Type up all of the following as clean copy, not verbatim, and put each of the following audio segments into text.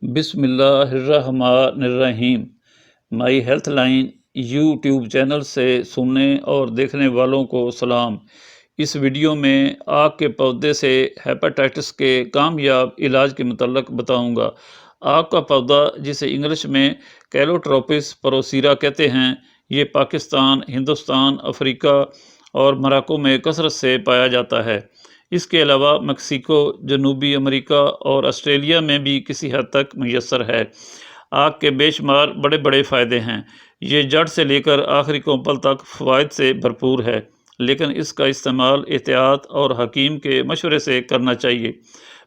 बिस्मिल्लाहिर्रहमानिर्रहीम। My health line YouTube channel से सुनने और देखने वालों को सलाम। इस वीडियो में आग के पौधे से हेपेटाइटिस के कामयाब इलाज के मुतल्लक बताऊंगा। आग का पौधा, जिसे इंग्लिश में कैलोट्रोपिस परोसीरा कहते हैं, ये पाकिस्तान, हिंदुस्तान, अफ्रीका और मोरक्को में कसरत से पाया जाता है। इसके अलावा मेक्सिको, जनूबी अमेरिका और ऑस्ट्रेलिया में भी किसी हद तक मुयस्सर है। आग के बेशुमार बड़े बड़े फ़ायदे हैं। ये जड़ से लेकर आखिरी कोंपल तक फ़वाइद से भरपूर है, लेकिन इसका इस्तेमाल एहतियात और हकीम के मशवरे से करना चाहिए।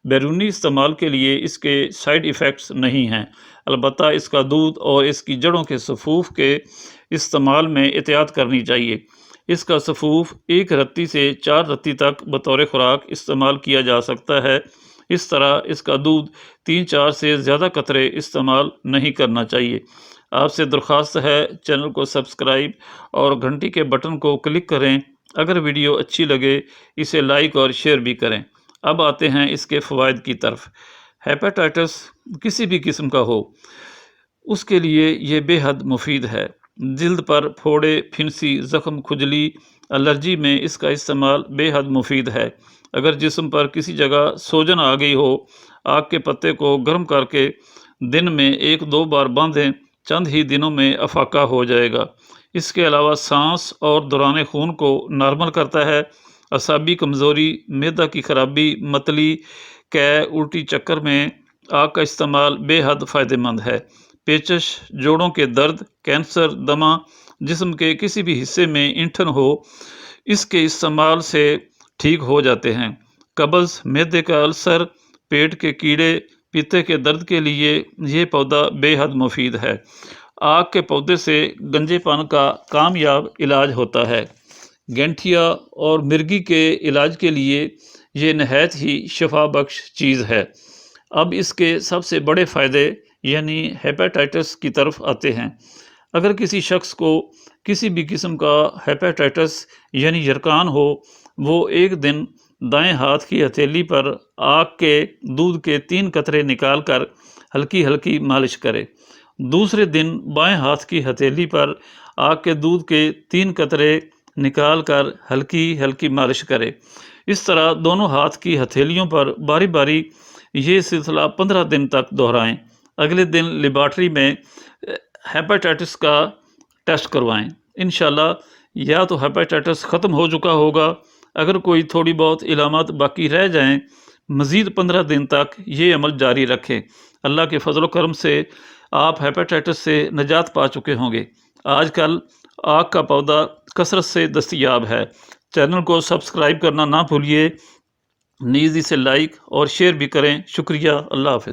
बैरूनी इस्तेमाल के लिए इसके साइड इफ़ेक्ट्स नहीं हैं, अलबत्ता इसका दूध और इसकी जड़ों के सफ़ूफ के इस्तेमाल में एहतियात करनी चाहिए। इसका सफ़ूफ 1 रत्ती से 4 रत्ती तक बतौर खुराक इस्तेमाल किया जा सकता है। इस तरह इसका दूध 3-4 से ज़्यादा कतरे इस्तेमाल नहीं करना चाहिए। आपसे दरख्वास्त है, चैनल को सब्सक्राइब और घंटी के बटन को क्लिक करें। अगर वीडियो अच्छी लगे इसे लाइक और शेयर भी करें। अब आते हैं इसके फ़वाइद की तरफ। हेपेटाइटिस किसी भी किस्म का हो, उसके लिए ये बेहद मुफीद है। जिल्द पर फोड़े, फिंसी, ज़ख्म, खुजली, एलर्जी में इसका इस्तेमाल बेहद मुफीद है। अगर जिस्म पर किसी जगह सोजन आ गई हो, आग के पत्ते को गर्म करके दिन में 1-2 बार बांधें, चंद ही दिनों में अफाका हो जाएगा। इसके अलावा सांस और दौरान खून को नॉर्मल करता है। असाबी कमज़ोरी, मैदा की खराबी, मतली, कै, उल्टी चक्कर में आग का इस्तेमाल बेहद फ़ायदेमंद है। पेचश, जोड़ों के दर्द, कैंसर, दमा, जिस्म के किसी भी हिस्से में इंठन हो, इसके इस्तेमाल से ठीक हो जाते हैं। कब्ज़, मैदे का अल्सर, पेट के कीड़े, पित्ते के दर्द के लिए ये पौधा बेहद मुफीद है। आग के पौधे से गंजेपन का कामयाब इलाज होता है। गैंठिया और मिर्गी के इलाज के लिए ये नहायत ही शफा बख्श चीज़ है। अब इसके सबसे बड़े फ़ायदे यानी हेपेटाइटिस की तरफ आते हैं। अगर किसी शख्स को किसी भी किस्म का हेपेटाइटिस यानी यरकान हो, वो एक दिन दाएं हाथ की हथेली पर आग के दूध के 3 कतरे निकाल कर हल्की हल्की मालिश करे। दूसरे दिन बाएं हाथ की हथेली पर आग के दूध के 3 कतरे निकाल कर हल्की हल्की मालिश करे। इस तरह दोनों हाथ की हथेलियों पर बारी बारी ये सिलसिला 15 दिन तक दोहराएं। अगले दिन लेबॉर्ट्री में हेपेटाइटिस का टेस्ट करवाएं। इंशाल्लाह या तो हेपेटाइटिस ख़त्म हो चुका होगा। अगर कोई थोड़ी बहुत इलामत बाकी रह जाएं, मज़ीद 15 दिन तक ये अमल जारी रखें। अल्लाह के फजल करम से आप हेपेटाइटिस से निजात पा चुके होंगे। आजकल आग का पौधा कसरत से दस्तयाब है। चैनल को सब्सक्राइब करना ना भूलिए। नीज़ इसे लाइक और शेयर भी करें। शुक्रिया। अल्लाह हाफ़िज़।